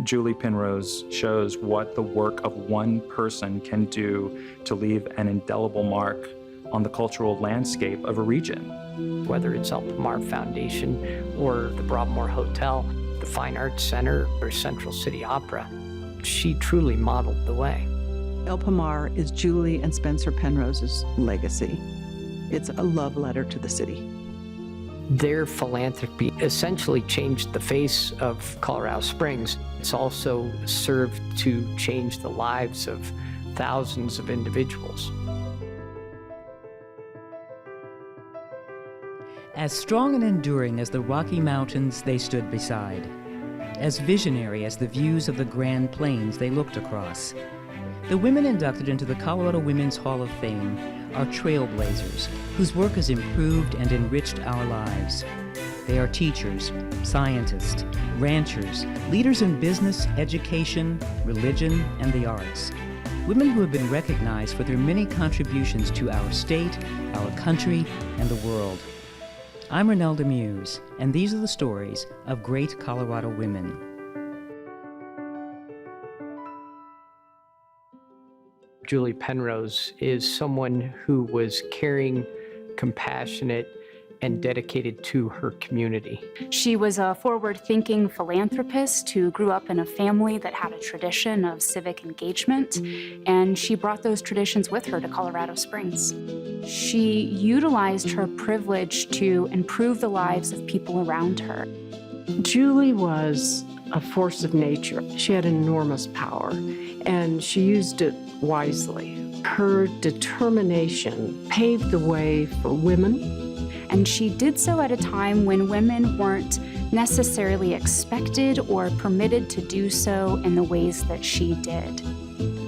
Julie Penrose shows what the work of one person can do to leave an indelible mark on the cultural landscape of a region. Whether it's Alpamar Foundation or the Broadmoor Hotel, the Fine Arts Center, or Central City Opera, she truly modeled the way. Alpamar is Julie and Spencer Penrose's legacy. It's a love letter to the city. Their philanthropy essentially changed the face of Colorado Springs. It's also served to change the lives of thousands of individuals. As strong and enduring as the Rocky Mountains they stood beside, as visionary as the views of the Grand Plains they looked across, the women inducted into the Colorado Women's Hall of Fame are trailblazers whose work has improved and enriched our lives. They are teachers, scientists, ranchers, leaders in business, education, religion, and the arts. Women who have been recognized for their many contributions to our state, our country, and the world. I'm Renelda Muse, and these are the stories of great Colorado women. Julie Penrose is someone who was caring, compassionate, and dedicated to her community. She was a forward-thinking philanthropist who grew up in a family that had a tradition of civic engagement, and she brought those traditions with her to Colorado Springs. She utilized her privilege to improve the lives of people around her. Julie was a force of nature. She had enormous power, and she used it wisely. Her determination paved the way for women. And she did so at a time when women weren't necessarily expected or permitted to do so in the ways that she did.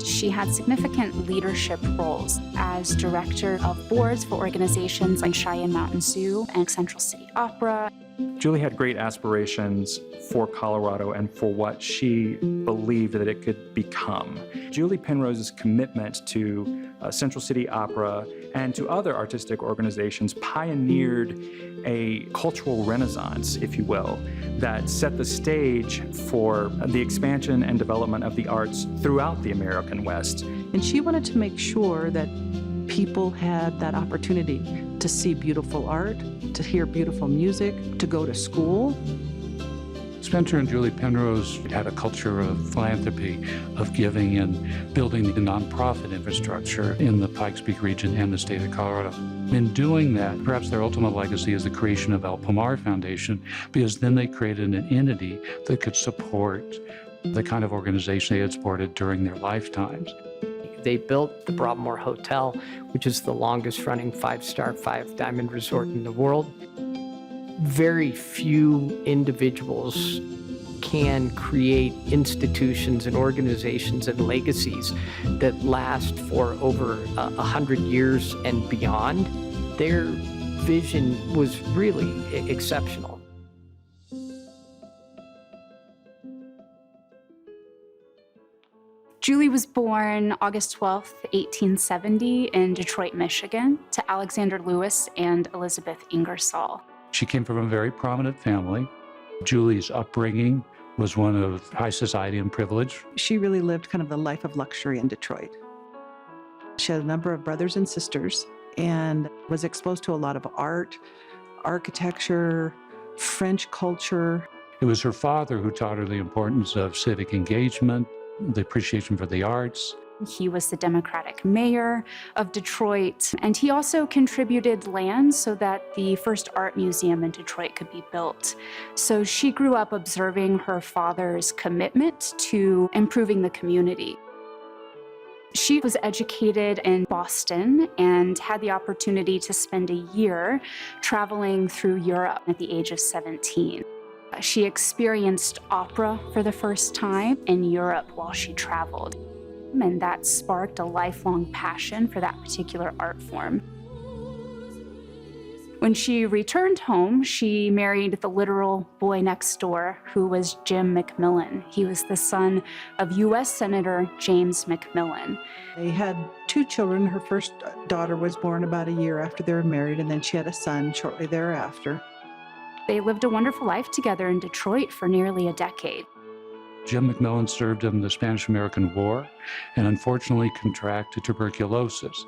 She had significant leadership roles as director of boards for organizations like Cheyenne Mountain Zoo and Central City Opera. Julie had great aspirations for Colorado and for what she believed that it could become. Julie Penrose's commitment to Central City Opera and to other artistic organizations pioneered a cultural renaissance, if you will, that set the stage for the expansion and development of the arts throughout the American West. And she wanted to make sure that people had that opportunity to see beautiful art, to hear beautiful music, to go to school. Spencer and Julie Penrose had a culture of philanthropy, of giving and building the nonprofit infrastructure in the Pikes Peak region and the state of Colorado. In doing that, perhaps their ultimate legacy is the creation of Alpamar Foundation, because then they created an entity that could support the kind of organization they had supported during their lifetimes. They built the Broadmoor Hotel, which is the longest running 5-star, 5-diamond resort in the world. Very few individuals can create institutions and organizations and legacies that last for over 100 years and beyond. Their vision was really exceptional. Julie was born August 12, 1870 in Detroit, Michigan, to Alexander Lewis and Elizabeth Ingersoll. She came from a very prominent family. Julie's upbringing was one of high society and privilege. She really lived kind of the life of luxury in Detroit. She had a number of brothers and sisters and was exposed to a lot of art, architecture, French culture. It was her father who taught her the importance of civic engagement, the appreciation for the arts. He was the Democratic mayor of Detroit, and he also contributed land so that the first art museum in Detroit could be built. So she grew up observing her father's commitment to improving the community. She was educated in Boston and had the opportunity to spend a year traveling through Europe at the age of 17. She experienced opera for the first time in Europe while she traveled, and that sparked a lifelong passion for that particular art form. When she returned home, she married the literal boy next door, who was Jim McMillan. He was the son of U.S. Senator James McMillan. They had 2 children. Her first daughter was born about a year after they were married, and then she had a son shortly thereafter. They lived a wonderful life together in Detroit for nearly a decade. Jim McMillan served in the Spanish-American War and unfortunately contracted tuberculosis.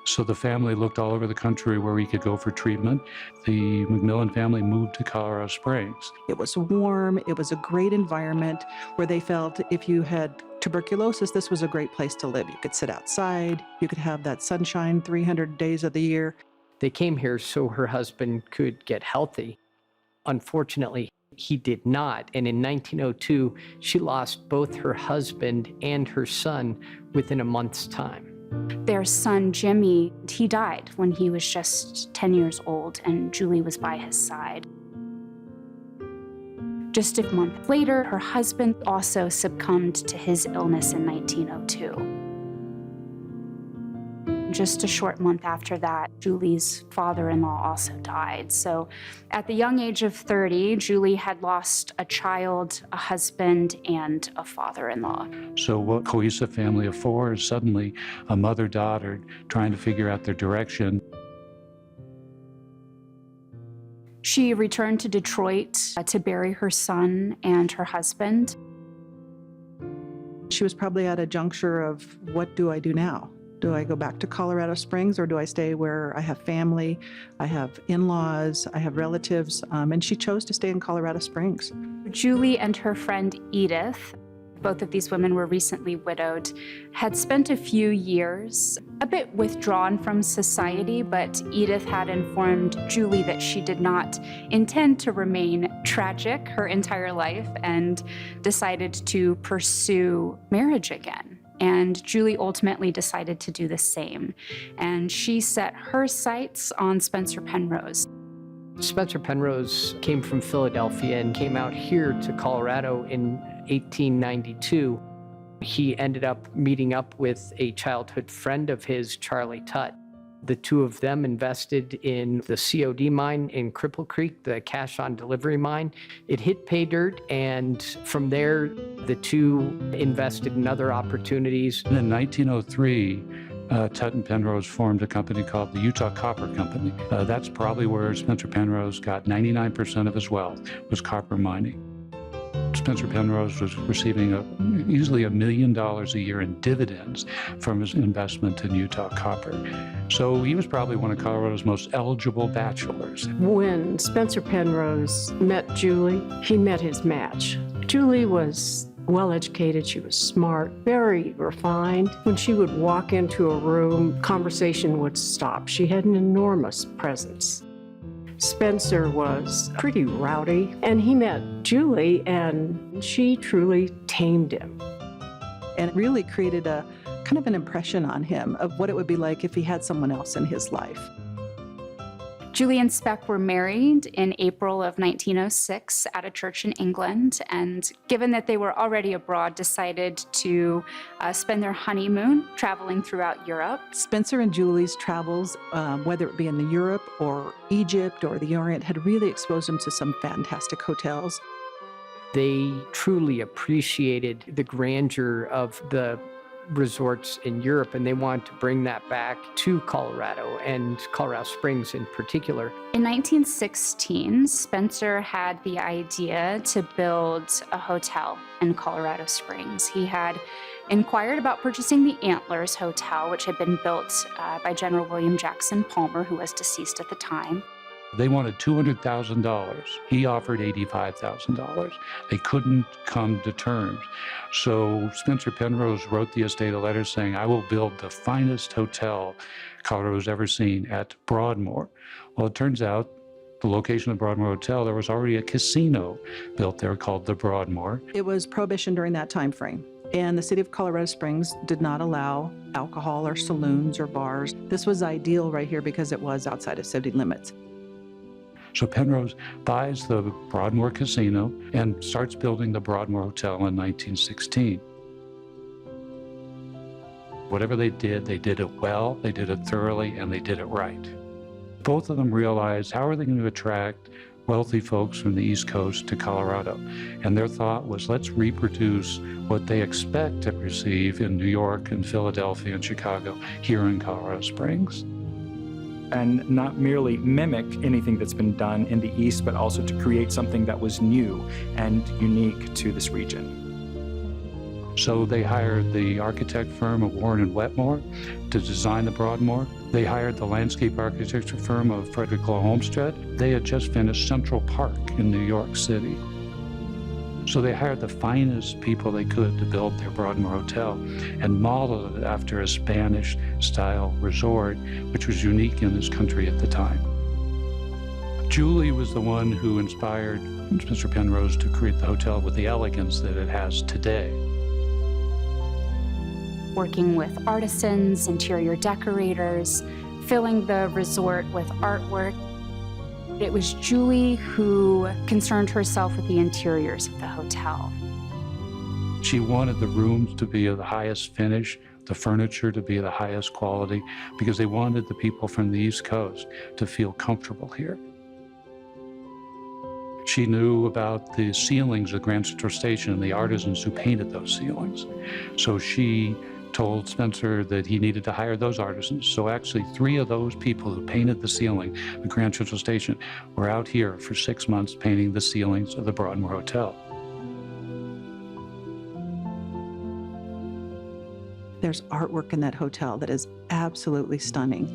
So the family looked all over the country where he could go for treatment. The McMillan family moved to Colorado Springs. It was warm. It was a great environment where they felt if you had tuberculosis, this was a great place to live. You could sit outside. You could have that sunshine 300 days of the year. They came here so her husband could get healthy. Unfortunately, he did not. And in 1902, she lost both her husband and her son within a month's time. Their son, Jimmy, he died when he was just 10 years old, and Julie was by his side. Just a month later, her husband also succumbed to his illness in 1902. Just a short month after that, Julie's father-in-law also died. So at the young age of 30, Julie had lost a child, a husband, and a father-in-law. So what cohesive family of four is suddenly a mother-daughter trying to figure out their direction. She returned to Detroit to bury her son and her husband. She was probably at a juncture of, what do I do now? Do I go back to Colorado Springs, or do I stay where I have family, I have in-laws, I have relatives? And she chose to stay in Colorado Springs. Julie and her friend Edith, both of these women were recently widowed, had spent a few years a bit withdrawn from society, but Edith had informed Julie that she did not intend to remain tragic her entire life and decided to pursue marriage again. And Julie ultimately decided to do the same. And she set her sights on Spencer Penrose. Spencer Penrose came from Philadelphia and came out here to Colorado in 1892. He ended up meeting up with a childhood friend of his, Charlie Tutt. The two of them invested in the COD mine in Cripple Creek, the cash on delivery mine. It hit pay dirt, and from there, the two invested in other opportunities. And in 1903, Tutt and Penrose formed a company called the Utah Copper Company. That's probably where Spencer Penrose got 99% of his wealth, was copper mining. Spencer Penrose was receiving easily $1 million a year in dividends from his investment in Utah Copper. So he was probably one of Colorado's most eligible bachelors. When Spencer Penrose met Julie, he met his match. Julie was well-educated, she was smart, very refined. When she would walk into a room, conversation would stop. She had an enormous presence. Spencer was pretty rowdy, and he met Julie, and she truly tamed him. And it really created a kind of an impression on him of what it would be like if he had someone else in his life. Julie and Speck were married in April of 1906 at a church in England, and given that they were already abroad, decided to spend their honeymoon traveling throughout Europe. Spencer and Julie's travels, whether it be in Europe or Egypt or the Orient, had really exposed them to some fantastic hotels. They truly appreciated the grandeur of the resorts in Europe, and they wanted to bring that back to Colorado and Colorado Springs in particular. In 1916, Spencer had the idea to build a hotel in Colorado Springs. He had inquired about purchasing the Antlers Hotel, which had been built by General William Jackson Palmer, who was deceased at the time. They wanted $200,000. He offered $85,000. They couldn't come to terms. So Spencer Penrose wrote the estate a letter saying, I will build the finest hotel Colorado's ever seen at Broadmoor. Well, it turns out the location of the Broadmoor Hotel, there was already a casino built there called the Broadmoor. It was prohibition during that time frame. And the city of Colorado Springs did not allow alcohol or saloons or bars. This was ideal right here because it was outside of city limits. So Penrose buys the Broadmoor Casino and starts building the Broadmoor Hotel in 1916. Whatever they did it well, they did it thoroughly, and they did it right. Both of them realized, how are they going to attract wealthy folks from the East Coast to Colorado? And their thought was, let's reproduce what they expect to receive in New York and Philadelphia and Chicago here in Colorado Springs. And not merely mimic anything that's been done in the East, but also to create something that was new and unique to this region. So they hired the architect firm of Warren and Wetmore to design the Broadmoor. They hired the landscape architecture firm of Frederick Law Olmsted. They had just finished Central Park in New York City. So they hired the finest people they could to build their Broadmoor Hotel and modeled it after a Spanish-style resort, which was unique in this country at the time. Julie was the one who inspired Mr. Penrose to create the hotel with the elegance that it has today. Working with artisans, interior decorators, filling the resort with artwork. It was Julie who concerned herself with the interiors of the hotel. She wanted the rooms to be of the highest finish, the furniture to be of the highest quality, because they wanted the people from the East Coast to feel comfortable here. She knew about the ceilings of Grand Central Station and the artisans who painted those ceilings. So she told Spencer that he needed to hire those artisans. So actually 3 of those people who painted the ceiling of Grand Central Station were out here for 6 months painting the ceilings of the Broadmoor Hotel. There's artwork in that hotel that is absolutely stunning.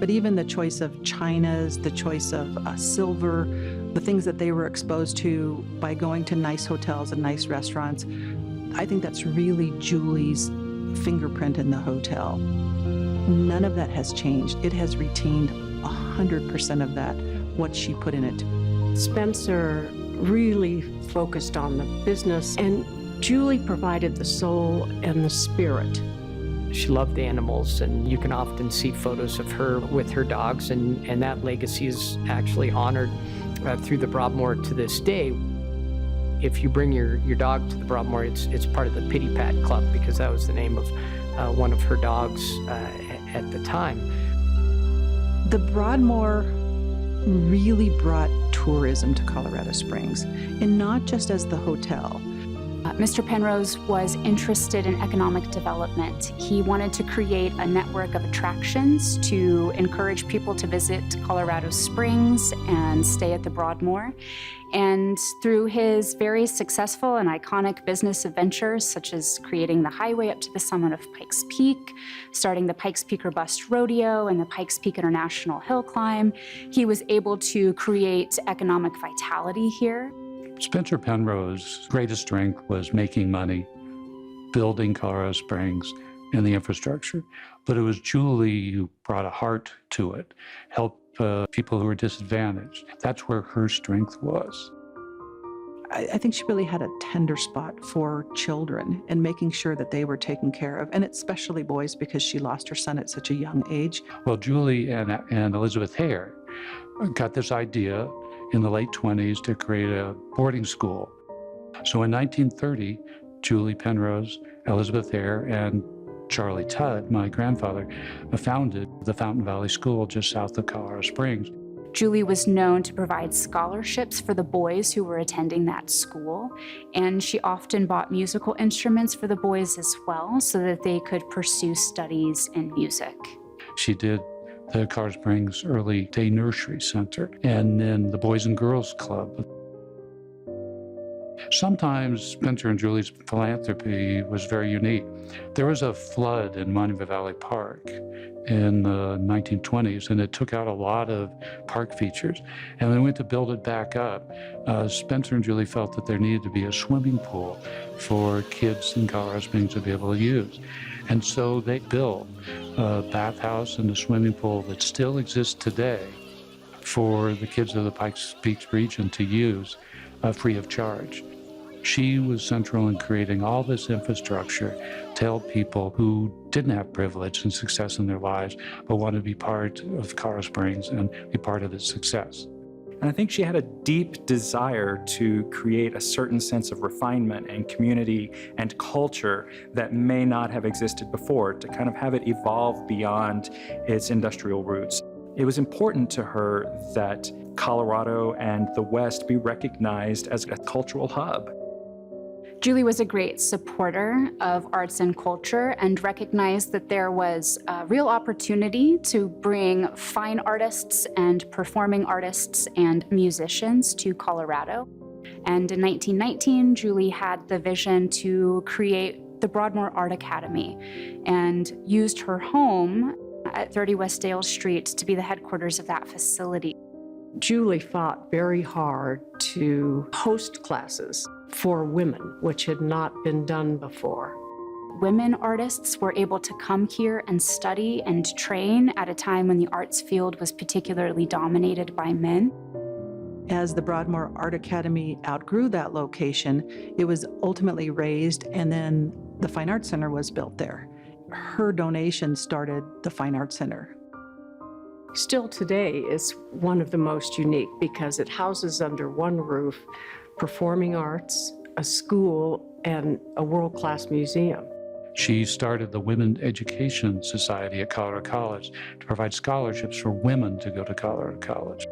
But even the choice of chinas, the choice of silver, the things that they were exposed to by going to nice hotels and nice restaurants, I think that's really Julie's fingerprint in the hotel. None of that has changed. It has retained 100% of that, what she put in it. Spencer really focused on the business, and Julie provided the soul and the spirit. She loved animals, and you can often see photos of her with her dogs, and that legacy is actually honored through the Broadmoor to this day. If you bring your dog to the Broadmoor, it's part of the Pity Pat Club, because that was the name of one of her dogs at the time. The Broadmoor really brought tourism to Colorado Springs, and not just as the hotel. Mr. Penrose was interested in economic development. He wanted to create a network of attractions to encourage people to visit Colorado Springs and stay at the Broadmoor. And through his very successful and iconic business adventures, such as creating the highway up to the summit of Pikes Peak, starting the Pikes Peak Robust Rodeo and the Pikes Peak International Hill Climb, he was able to create economic vitality here. Spencer Penrose's greatest strength was making money, building Colorado Springs, and the infrastructure. But it was Julie who brought a heart to it, helped people who were disadvantaged. That's where her strength was. I think she really had a tender spot for children and making sure that they were taken care of, and especially boys, because she lost her son at such a young age. Well, Julie and Elizabeth Hare got this idea in the late 20s to create a boarding school. So in 1930, Julie Penrose, Elizabeth Hare, and Charlie Tudd, my grandfather, founded the Fountain Valley School just south of Colorado Springs. Julie was known to provide scholarships for the boys who were attending that school, and she often bought musical instruments for the boys as well so that they could pursue studies in music. She did the Colorado Springs Early Day Nursery Center, and then the Boys and Girls Club. Sometimes Spencer and Julie's philanthropy was very unique. There was a flood in Monument Valley Park in the 1920s, and it took out a lot of park features. And when they went to build it back up, Spencer and Julie felt that there needed to be a swimming pool for kids in Colorado Springs to be able to use. And so they built a bathhouse and a swimming pool that still exists today for the kids of the Pikes Peak region to use free of charge. She was central in creating all this infrastructure to help people who didn't have privilege and success in their lives, but wanted to be part of Colorado Springs and be part of its success. And I think she had a deep desire to create a certain sense of refinement and community and culture that may not have existed before, to kind of have it evolve beyond its industrial roots. It was important to her that Colorado and the West be recognized as a cultural hub. Julie was a great supporter of arts and culture and recognized that there was a real opportunity to bring fine artists and performing artists and musicians to Colorado. And in 1919, Julie had the vision to create the Broadmoor Art Academy and used her home at 30 West Dale Street to be the headquarters of that facility. Julie fought very hard to host classes for women, which had not been done before. Women artists were able to come here and study and train at a time when the arts field was particularly dominated by men. As the Broadmoor Art Academy outgrew that location, it was ultimately razed, and then the Fine Arts Center was built there. Her donation started the Fine Arts Center. Still today, it's one of the most unique because it houses under one roof performing arts, a school, and a world-class museum. She started the Women Education Society at Colorado College to provide scholarships for women to go to Colorado College.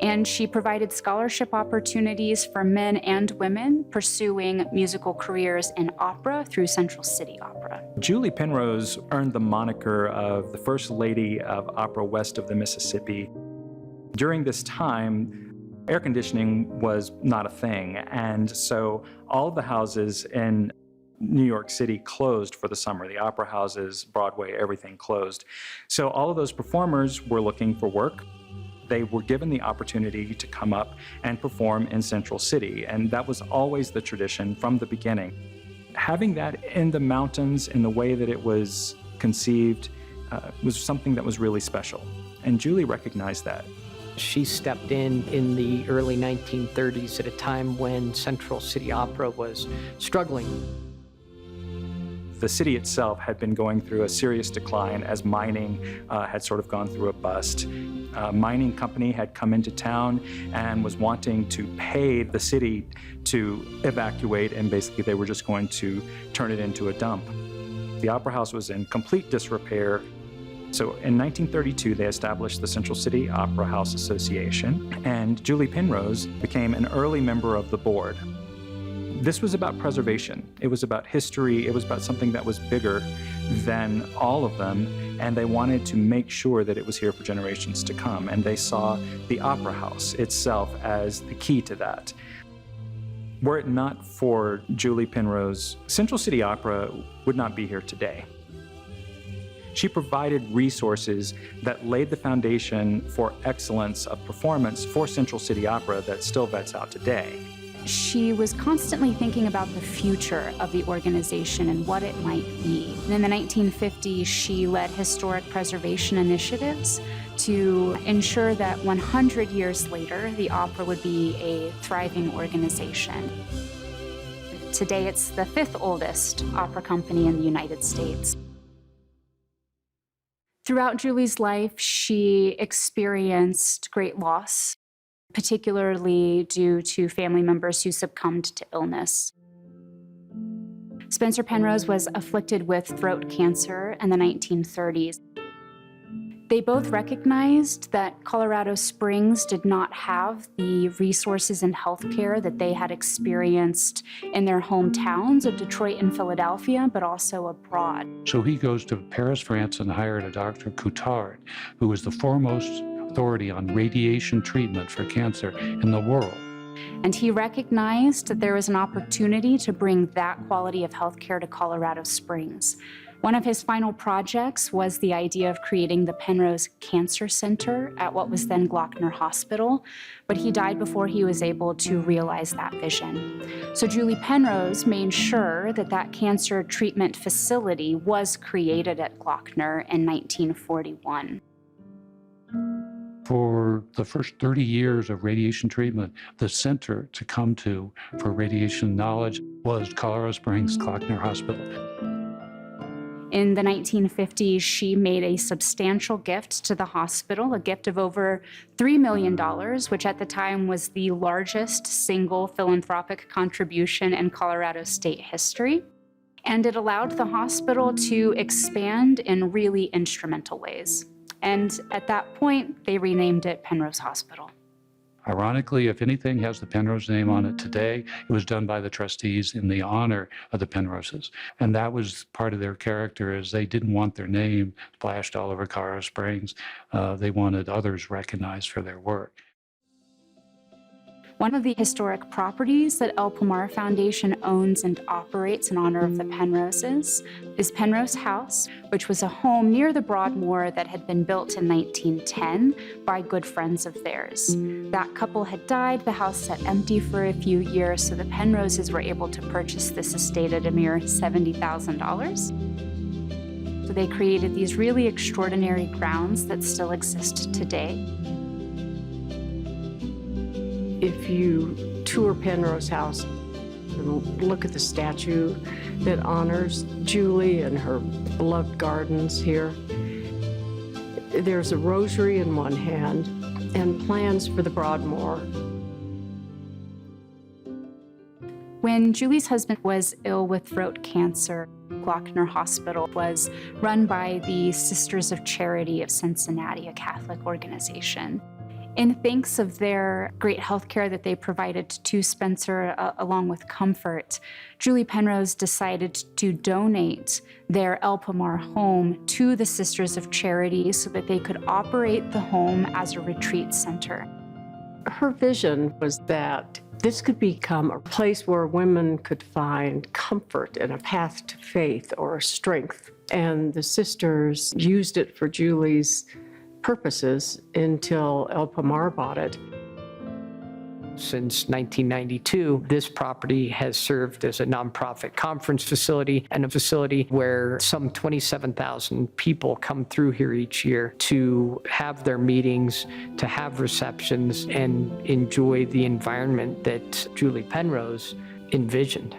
And she provided scholarship opportunities for men and women pursuing musical careers in opera through Central City Opera. Julie Penrose earned the moniker of the First Lady of Opera west of the Mississippi. During this time, air conditioning was not a thing, and so all of the houses in New York City closed for the summer. The opera houses, Broadway, everything closed. So all of those performers were looking for work. They were given the opportunity to come up and perform in Central City, and that was always the tradition from the beginning. Having that in the mountains in the way that it was conceived was something that was really special, and Julie recognized that. She stepped in the early 1930s at a time when Central City Opera was struggling. The city itself had been going through a serious decline as mining had sort of gone through a bust. A mining company had come into town and was wanting to pay the city to evacuate, and basically they were just going to turn it into a dump. The Opera House was in complete disrepair. So in 1932, they established the Central City Opera House Association, and Julie Penrose became an early member of the board. This was about preservation. It was about history. It was about something that was bigger than all of them, and they wanted to make sure that it was here for generations to come, and they saw the Opera House itself as the key to that. Were it not for Julie Penrose, Central City Opera would not be here today. She provided resources that laid the foundation for excellence of performance for Central City Opera that still vets out today. She was constantly thinking about the future of the organization and what it might be. And in the 1950s, she led historic preservation initiatives to ensure that 100 years later, the opera would be a thriving organization. Today, it's the 5th oldest opera company in the United States. Throughout Julie's life, she experienced great loss, particularly due to family members who succumbed to illness. Spencer Penrose was afflicted with throat cancer in the 1930s. They both recognized that Colorado Springs did not have the resources and healthcare that they had experienced in their hometowns of Detroit and Philadelphia, but also abroad. So he goes to Paris, France, and hired a Dr. Coutard, who was the foremost authority on radiation treatment for cancer in the world. And he recognized that there was an opportunity to bring that quality of healthcare to Colorado Springs. One of his final projects was the idea of creating the Penrose Cancer Center at what was then Glockner Hospital, but he died before he was able to realize that vision. So Julie Penrose made sure that that cancer treatment facility was created at Glockner in 1941. For the first 30 years of radiation treatment, the center to come to for radiation knowledge was Colorado Springs Glockner Hospital. In the 1950s, she made a substantial gift to the hospital, a gift of over $3 million, which at the time was the largest single philanthropic contribution in Colorado state history. And it allowed the hospital to expand in really instrumental ways. And at that point, they renamed it Penrose Hospital. Ironically, if anything has the Penrose name on it today, it was done by the trustees in the honor of the Penroses. And that was part of their character, is they didn't want their name splashed all over Colorado Springs. They wanted others recognized for their work. One of the historic properties that El Pomar Foundation owns and operates in honor of the Penroses is Penrose House, which was a home near the Broadmoor that had been built in 1910 by good friends of theirs. That couple had died, the house sat empty for a few years, so the Penroses were able to purchase this estate at a mere $70,000. So they created these really extraordinary grounds that still exist today. If you tour Penrose House and look at the statue that honors Julie and her beloved gardens here, there's a rosary in one hand and plans for the Broadmoor. When Julie's husband was ill with throat cancer, Glockner Hospital was run by the Sisters of Charity of Cincinnati, a Catholic organization. In thanks of their great health care that they provided to Spencer, along with comfort, Julie Penrose decided to donate their El Pomar home to the Sisters of Charity so that they could operate the home as a retreat center. Her vision was that this could become a place where women could find comfort and a path to faith or strength. And the sisters used it for Julie's purposes until El Pomar bought it. Since 1992, this property has served as a nonprofit conference facility and a facility where some 27,000 people come through here each year to have their meetings, to have receptions, and enjoy the environment that Julie Penrose envisioned.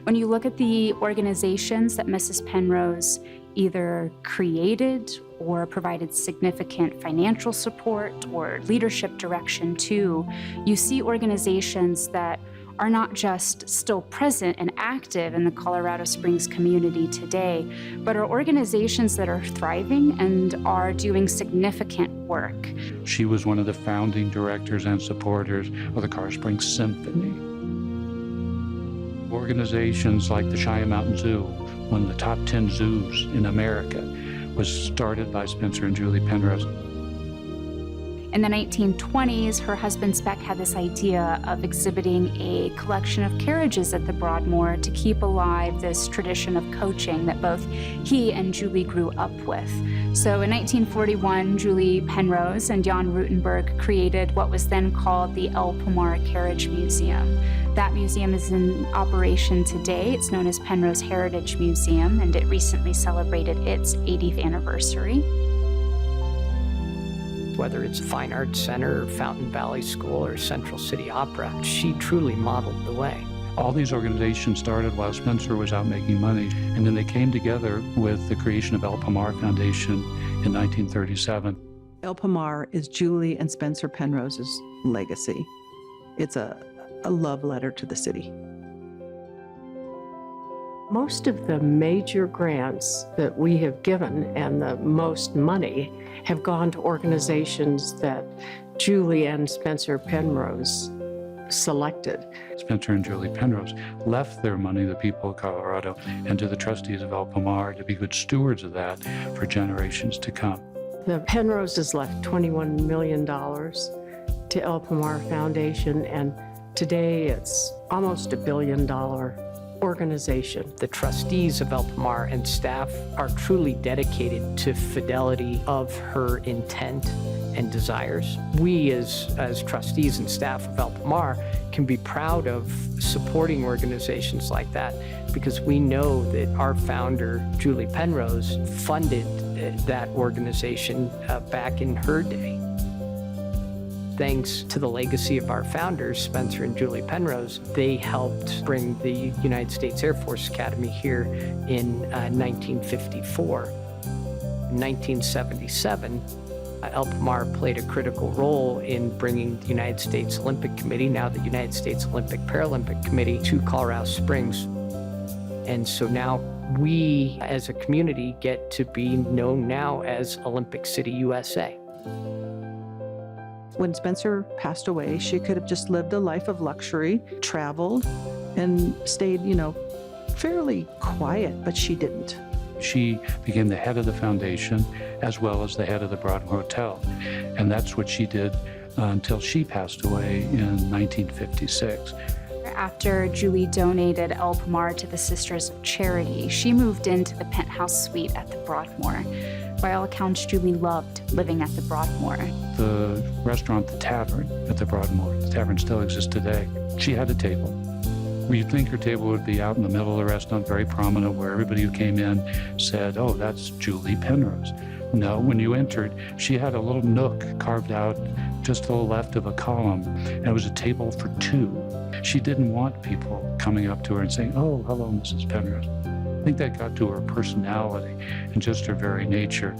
When you look at the organizations that Mrs. Penrose either created or provided significant financial support or leadership direction to, you see organizations that are not just still present and active in the Colorado Springs community today, but are organizations that are thriving and are doing significant work. She was one of the founding directors and supporters of the Colorado Springs Symphony. Organizations like the Cheyenne Mountain Zoo, one of the top 10 zoos in America, was started by Spencer and Julie Penrose. In the 1920s, her husband Speck had this idea of exhibiting a collection of carriages at the Broadmoor to keep alive this tradition of coaching that both he and Julie grew up with. So in 1941, Julie Penrose and Jan Rutenberg created what was then called the El Pomar Carriage Museum. That museum is in operation today. It's known as Penrose Heritage Museum, and it recently celebrated its 80th anniversary. Whether it's Fine Arts Center, or Fountain Valley School, or Central City Opera, she truly modeled the way. All these organizations started while Spencer was out making money, and then they came together with the creation of El Pomar Foundation in 1937. El Pomar is Julie and Spencer Penrose's legacy. It's a love letter to the city. Most of the major grants that we have given and the most money have gone to organizations that Julie and Spencer Penrose selected. Spencer and Julie Penrose left their money to the people of Colorado and to the trustees of El Pomar to be good stewards of that for generations to come. The Penroses left $21 million to El Pomar Foundation, and today it's almost $1 billion organization. The trustees of El Pomar and staff are truly dedicated to fidelity of her intent and desires. We as trustees and staff of El Pomar can be proud of supporting organizations like that because we know that our founder, Julie Penrose, funded that organization back in her day. Thanks to the legacy of our founders, Spencer and Julie Penrose, they helped bring the United States Air Force Academy here in 1954. In 1977, El Pomar played a critical role in bringing the United States Olympic Committee, now the United States Olympic Paralympic Committee, to Colorado Springs. And so now we, as a community, get to be known now as Olympic City, USA. When Spencer passed away, she could have just lived a life of luxury, traveled, and stayed, fairly quiet, but she didn't. She became the head of the foundation as well as the head of the Broadmoor Hotel. And that's what she did until she passed away in 1956. After Julie donated El Pomar to the Sisters of Charity, she moved into the penthouse suite at the Broadmoor. By all accounts, Julie loved living at the Broadmoor. The restaurant, the Tavern at the Broadmoor, the Tavern still exists today. She had a table. You'd think her table would be out in the middle of the restaurant, very prominent, where everybody who came in said, oh, that's Julie Penrose. No, when you entered, she had a little nook carved out just to the left of a column, and it was a table for two. She didn't want people coming up to her and saying, oh, hello, Mrs. Penrose. I think that got to her personality and just her very nature.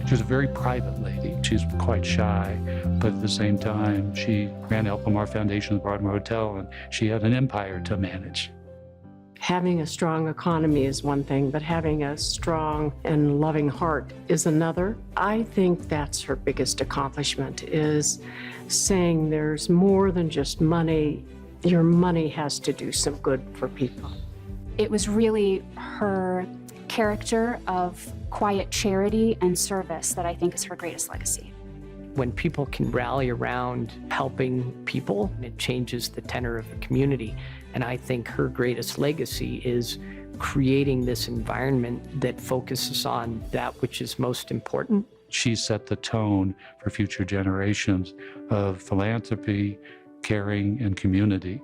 She was a very private lady. She's quite shy, but at the same time, she ran El Pomar Foundation, the Broadmoor Hotel, and she had an empire to manage. Having a strong economy is one thing, but having a strong and loving heart is another. I think that's her biggest accomplishment, is saying there's more than just money. Your money has to do some good for people. It was really her character of quiet charity and service that I think is her greatest legacy. When people can rally around helping people, it changes the tenor of the community. And I think her greatest legacy is creating this environment that focuses on that which is most important. She set the tone for future generations of philanthropy, caring, and community.